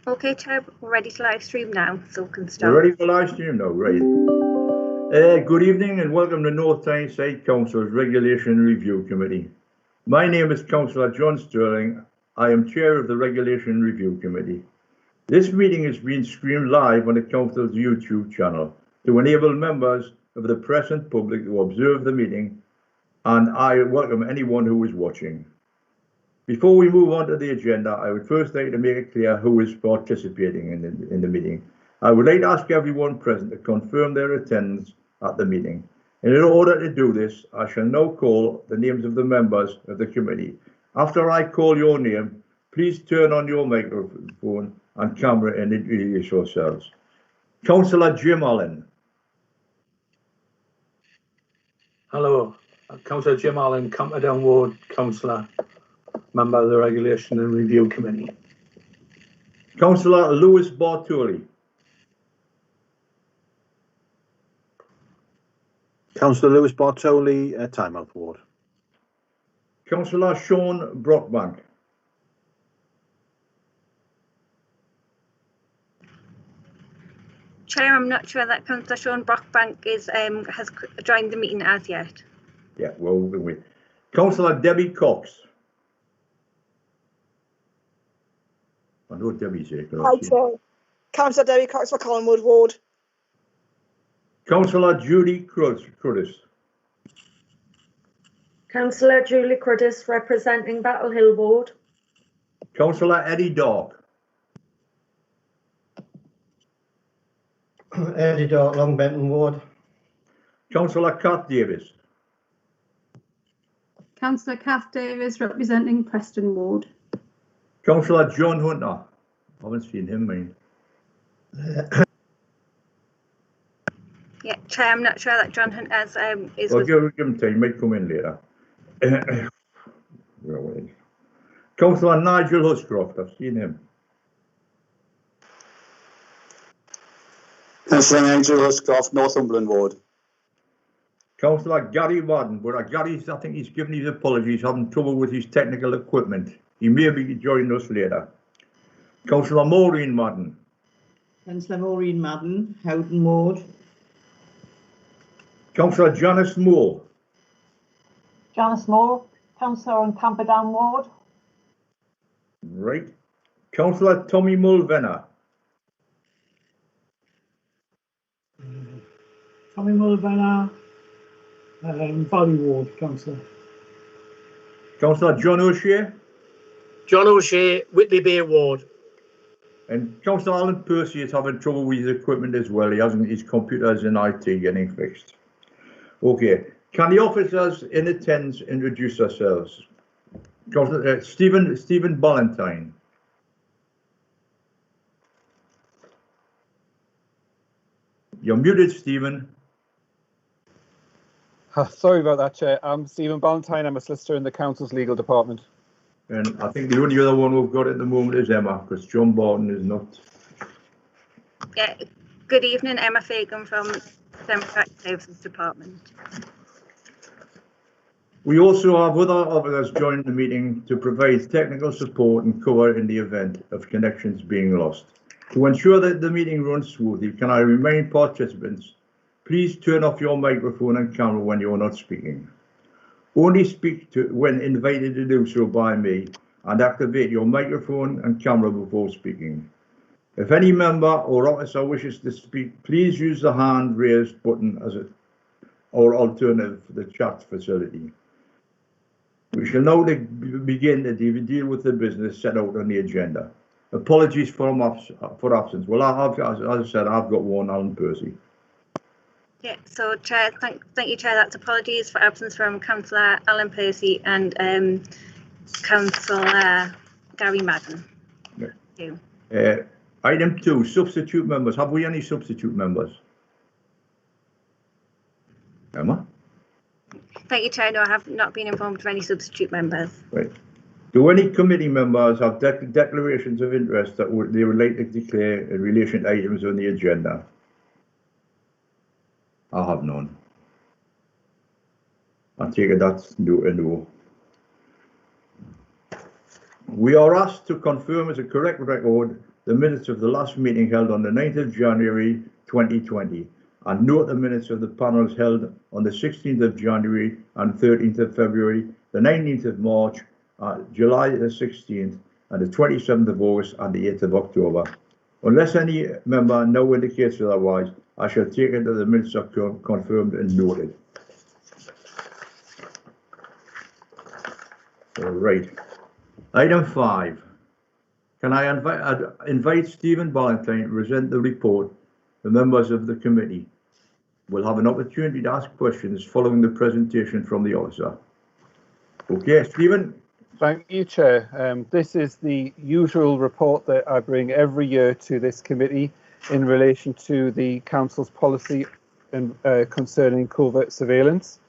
Okay, Chair, we're ready to live stream now, so we can start. We're ready for live stream now, right? Good evening and welcome to North Tyneside Council's Regulation Review Committee. My name is Councillor John Sterling. I am Chair of the Regulation Review Committee. This meeting is being streamed live on the Council's YouTube channel to enable members of the press and public to observe the meeting, and I welcome anyone who is watching. Before we move on to the agenda, I would first like to make it clear who is participating in the meeting. I would like to ask everyone present to confirm their attendance at the meeting. And in order to do this, I shall now call the names of the members of the committee. After I call your name, please turn on your microphone and camera and introduce yourselves. Councillor Jim Allen. Hello, Councillor Jim Allen, Camperdown Ward Councillor, member of the Regulation and Review Committee. Councillor Lewis Bartoli. Councillor Lewis Bartoli, Tynemouth Ward. Councillor Sean Brockbank. Chair, I'm not sure that Councillor Sean Brockbank has joined the meeting as yet. Yeah, well, wait. Councillor Debbie Cox. I know Debbie's here. Hi, Chair. Councillor Debbie Cox for Collingwood Ward. Councillor Judy Cruddas. Councillor Julie Cruddas, representing Battle Hill Ward. Councillor Eddie Dark. Eddie Dark, Long Benton Ward. Councillor Kath Davis. Councillor Kath Davis, representing Preston Ward. Councillor John Hunter. I haven't seen him, man. Yeah, Chair, I'm not sure that John Hunter is. Well, give him time, he might come in later. Councillor Nigel Huscroft, I've seen him. Councillor Nigel Huscroft, Northumberland Ward. Councillor Gary Madden, but Gary's, I think he's given his apologies, having trouble with his technical equipment. He may be joining us later. Councillor Maureen Madden. Councillor Maureen Madden, Howden Ward. Councillor Janice Moore. Janice Moore, Councillor on Camperdown Ward. Right. Councillor Tommy Mulvenna. Tommy Mulvenna, Valley Ward, Councillor. Councillor John O'Shea. John O'Shea, Whitley Bay Ward. And Councillor Alan Percy is having trouble with his equipment as well. He hasn't, his computer's in IT getting fixed. Okay, can the officers in attendance introduce themselves? Councillor Stephen Ballantyne. You're muted, Stephen. Sorry about that, Chair. I'm Stephen Ballantyne. I'm a solicitor in the Council's legal department. And I think the only other one we've got at the moment is Emma, because John Barton is not. Yeah, good evening, Emma Fagan from Democratic Services Department. We also have other officers joining the meeting to provide technical support and cover in the event of connections being lost. To ensure that the meeting runs smoothly, can I remind participants, please turn off your microphone and camera when you're not speaking. Only speak to when invited to do so by me, and activate your microphone and camera before speaking. If any member or officer wishes to speak, please use the hand raised button as or alternative the chat facility. We shall now begin to deal with the business set out on the agenda. Apologies for absence. Well, as I said, I've got one, Alan Percy. Yeah, so Chair, thank you, Chair. That's apologies for absence from Councillor Alan Percy and Councillor Gary Madden. Yeah. Thank you. Item 2, substitute members. Have we any substitute members? Emma? Thank you, Chair. No, I have not been informed of any substitute members. Right. Do any committee members have declarations of interest that they would like to declare in relation to items on the agenda? I have none. I take it that's no. We are asked to confirm as a correct record the minutes of the last meeting held on the 9th of January 2020, and note the minutes of the panels held on the 16th of January and 13th of February, the 19th of March, July the 16th, and the 27th of August and the 8th of October. Unless any member now indicates otherwise, I shall take it that the minutes are confirmed and noted. All right. Item 5. Can I invite Stephen Ballantyne to present the report? The members of the committee will have an opportunity to ask questions following the presentation from the officer. Okay, Stephen. Thank you, Chair. This is the usual report that I bring every year to this committee in relation to the Council's policy concerning covert surveillance.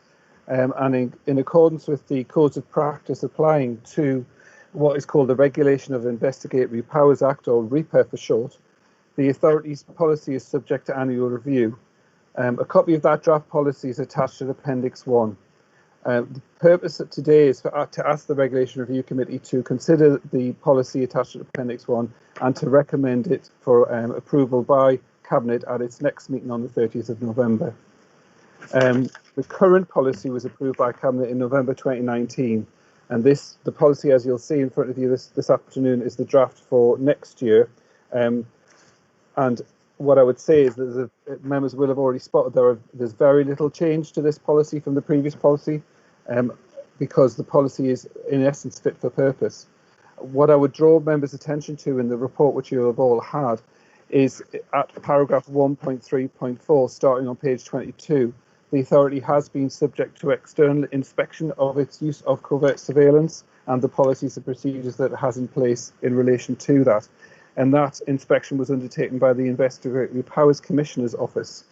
And in accordance with the codes of practice applying to what is called the Regulation of Investigatory Powers Act, or RIPA for short, the authority's policy is subject to annual review. A copy of that draft policy is attached to Appendix 1. The purpose of today is to ask the Regulation Review Committee to consider the policy attached to Appendix 1 and to recommend it for approval by Cabinet at its next meeting on the 30th of November. The current policy was approved by Cabinet in November 2019, and the policy, as you'll see in front of you this afternoon, is the draft for next year. And what I would say is that members will have already spotted there's very little change to this policy from the previous policy, because the policy is in essence fit for purpose. What I would draw members' attention to in the report, which you have all had, is at paragraph 1.3.4, starting on page 22. The authority has been subject to external inspection of its use of covert surveillance and the policies and procedures that it has in place in relation to that. And that inspection was undertaken by the Investigatory Powers Commissioner's Office.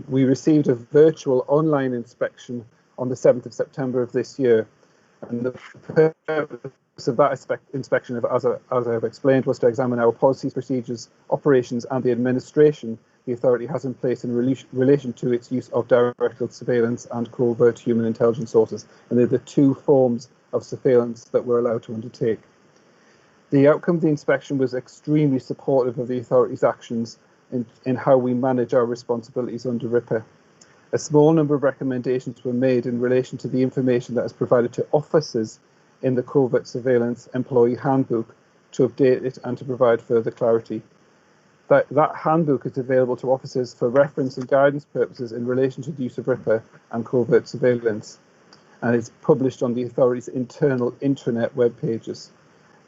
We received a virtual online inspection on the 7th of September of this year. And the purpose of that inspection, as I have explained, was to examine our policies, procedures, operations and the administration the authority has in place in relation to its use of direct surveillance and covert human intelligence sources. And they're the two forms of surveillance that we're allowed to undertake. The outcome of the inspection was extremely supportive of the authority's actions in how we manage our responsibilities under RIPA. A small number of recommendations were made in relation to the information that is provided to officers in the Covert Surveillance Employee Handbook to update it and to provide further clarity. That handbook is available to officers for reference and guidance purposes in relation to the use of RIPA and covert surveillance, and it's published on the authority's internal intranet web pages.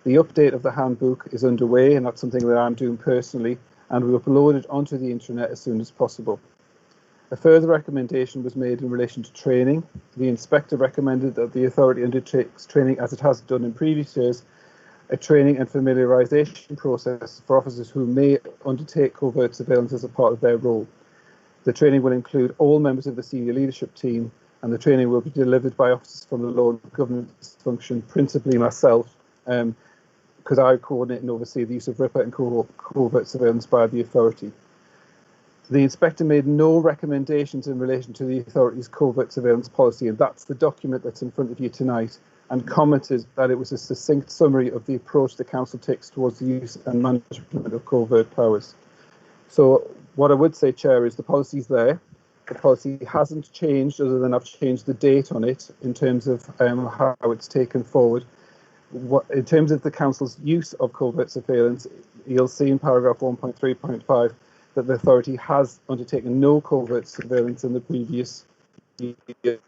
The update of the handbook is underway, and that's something that I'm doing personally, and we upload it onto the intranet as soon as possible. A further recommendation was made in relation to training. The inspector recommended that the authority undertakes training, as it has done in previous years, a training and familiarisation process for officers who may undertake covert surveillance as a part of their role. The training will include all members of the senior leadership team, and the training will be delivered by officers from the law and governance function, principally myself, because I coordinate and oversee the use of RIPA and covert surveillance by the authority. The inspector made no recommendations in relation to the authority's covert surveillance policy, and that's the document that's in front of you tonight, and commented that it was a succinct summary of the approach the Council takes towards the use and management of covert powers. So what I would say, Chair, is the policy's there. The policy hasn't changed, other than I've changed the date on it in terms of how it's taken forward. In terms of the Council's use of covert surveillance, you'll see in paragraph 1.3.5 that the authority has undertaken no covert surveillance in the previous year,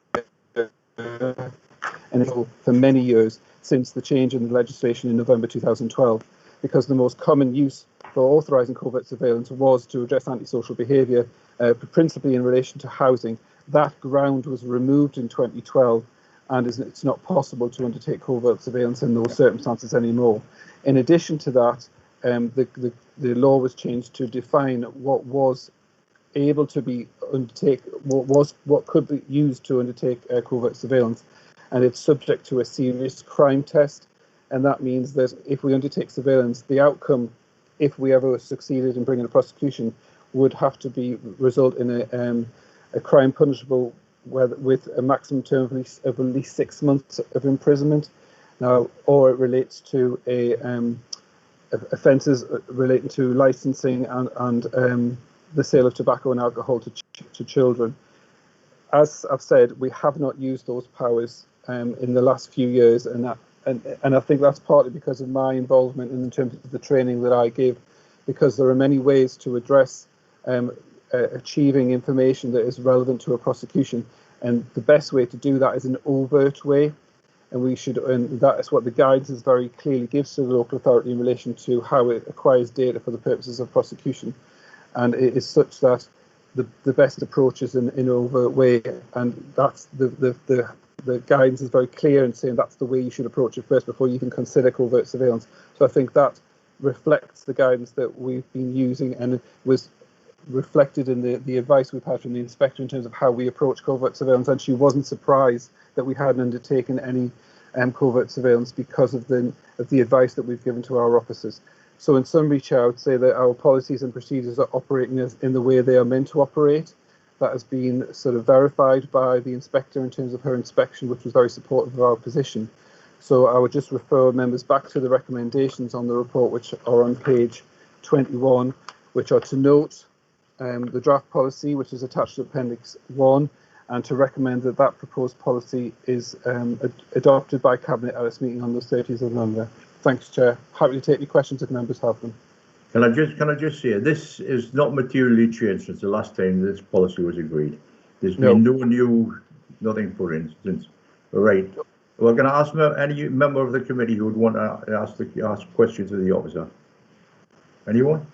and for many years since the change in the legislation in November 2012, because the most common use for authorising covert surveillance was to address antisocial behaviour, principally in relation to housing. That ground was removed in 2012, and it's not possible to undertake covert surveillance in those circumstances anymore. In addition to that, the law was changed to define what was able to be what could be used to undertake covert surveillance, and it's subject to a serious crime test, and that means that if we undertake surveillance, the outcome, if we ever succeeded in bringing a prosecution, would have to result in a crime punishable with a maximum term of at least 6 months of imprisonment. Now, or it relates to offences relating to licensing and the sale of tobacco and alcohol to children. As I've said, we have not used those powers in the last few years, and I think that's partly because of my involvement in terms of the training that I give, because there are many ways to address achieving information that is relevant to a prosecution, and the best way to do that is an overt way, and that is what the guidance very clearly gives to the local authority in relation to how it acquires data for the purposes of prosecution, and it is such that the best approach is in an overt way, and that's the guidance is very clear in saying that's the way you should approach it first before you even consider covert surveillance. So I think that reflects the guidance that we've been using, and it was reflected in the advice we've had from the inspector in terms of how we approach covert surveillance, and she wasn't surprised that we hadn't undertaken any covert surveillance because of the advice that we've given to our officers. So in summary, Chair, I would say that our policies and procedures are operating in the way they are meant to operate. That has been sort of verified by the inspector in terms of her inspection, which was very supportive of our position. So I would just refer members back to the recommendations on the report, which are on page 21, which are to note the draft policy, which is attached to Appendix 1, and to recommend that that proposed policy is adopted by Cabinet at its meeting on the 30th of November. Thanks, Chair. Happy to take your questions if members have them. Can I just say, this is not materially changed since the last time this policy was agreed. There's been no new, nothing, for instance. All right. We're going to ask any member of the committee who would want to ask questions of the officer. Anyone?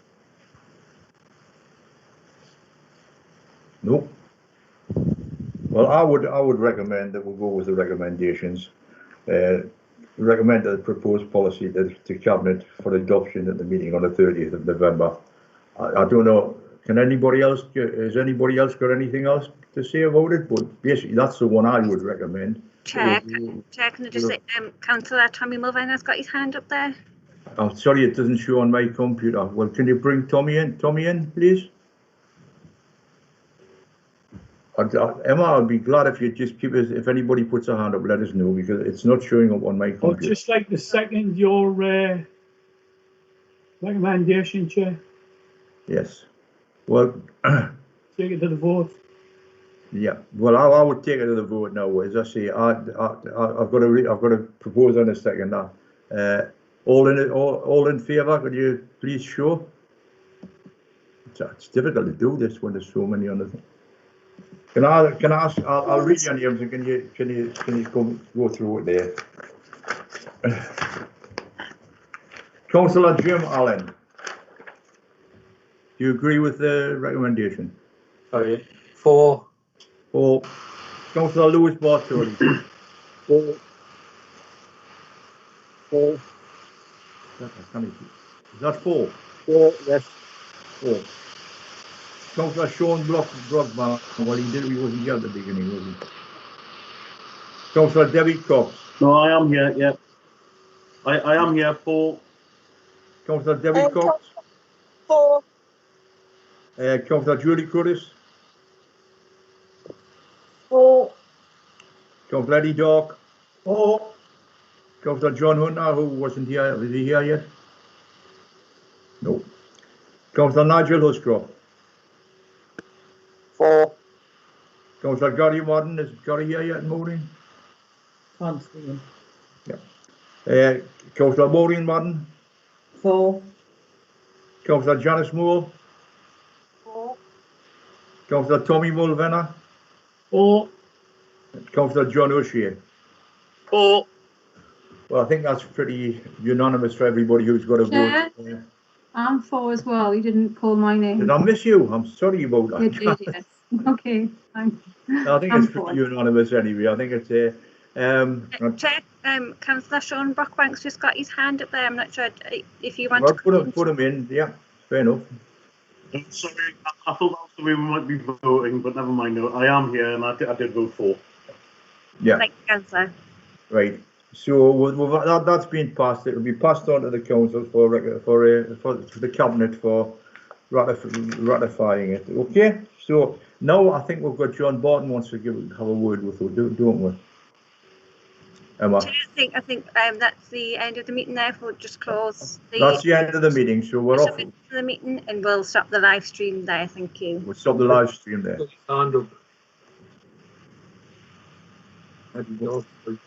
No. Well, I would recommend that we go with the recommendations. Recommend the proposed policy to Cabinet for adoption at the meeting on the 30th of November. I don't know, has anybody else got anything else to say about it? But basically, that's the one I would recommend. Chair, can I just say, Councillor Tommy Mulvine has got his hand up there. I'm sorry, it doesn't show on my computer. Well, can you bring Tommy in, please? Emma, I'd be glad if you just keep us, if anybody puts a hand up, let us know, because it's not showing up on my computer. I'd just like to second your recommendation, Chair. Yes. Well, take it to the vote. Yeah. Well, I would take it to the vote now. As I say, I've got to propose on a second now. All in favour? Could you please show? It's difficult to do this when there's so many on the thing. Can I ask? I'll read your names, and can you go through it there? Councillor Jim Allen, do you agree with the recommendation? Sorry. 4. Councillor Lewis Bartoli. 4. Is that 4? 4, yes. 4. Councillor Sean Brockman, well, he wasn't here at the beginning, was he? Councillor Debbie Cox. No, I am here, yeah. I am here, 4. Councillor Debbie Cox. 4. Councillor Julie Curtis. 4. Councillor Eddie Dark. 4. Councillor John Hunter, who wasn't here, is he here yet? No. Councillor Nigel Huscroft. 4. Councillor Gary Madden, is Gary here yet in morning? Can't see him. Yeah. Councillor Maureen Madden. 4. Councillor Janice Moore. 4. Councillor Tommy Mulvenna. 4. Councillor John O'Shea. 4. Well, I think that's pretty unanimous for everybody who's got a Chair? vote. I'm 4 as well. You didn't call my name. Did I miss you? I'm sorry about that. You did, yes. Okay, thanks. I think it's pretty unanimous anyway. I think it's Chair, Councillor Sean Brockbank's just got his hand up there. I'm not sure if you want well, to put him in. Yeah, fair enough. Sorry, I thought that's the way we might be voting, but never mind. No, I am here, and I did vote 4. Yeah. Thank you, Councillor. Right. So that's been passed. It will be passed on to the council for the cabinet for ratifying it. Okay. So now I think we've got John Barton wants to have a word with us, don't we? Emma. I think that's the end of the meeting there. We'll just close That's the end of the meeting, so we're off. the meeting and we'll stop the live stream there. Thank you. We'll stop the live stream there. Hand up.